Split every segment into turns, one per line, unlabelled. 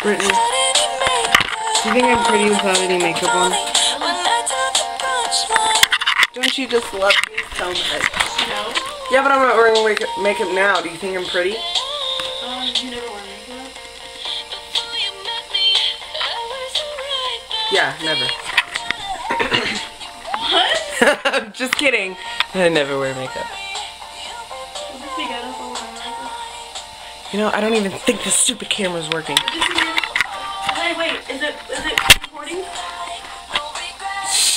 Brittany, do you think I'm pretty without any makeup on? Don't you just love me so much?
No.
Yeah, but I'm not wearing makeup now. Do you think I'm pretty?
You never wear makeup?
Yeah, never.
What?
Just kidding. I never wear makeup. You know, I don't even think the stupid camera's working.
Hey, wait, is it recording?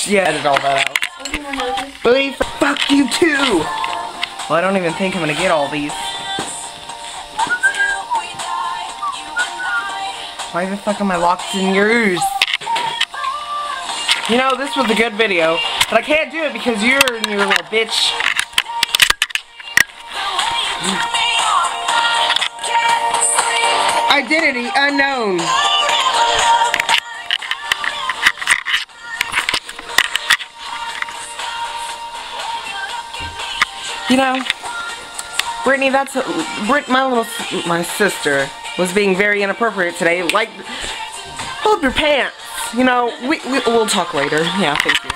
Yeah, edit all that out. Believe, fuck you too! Well, I don't even think I'm gonna get all these. Why the fuck am I locked in yours? You know, this was a good video, but I can't do it because you're in your little bitch. Identity unknown. You know, Brittany, my sister was being very inappropriate today. Like, hold your pants. You know, we'll talk later. Yeah, thank you.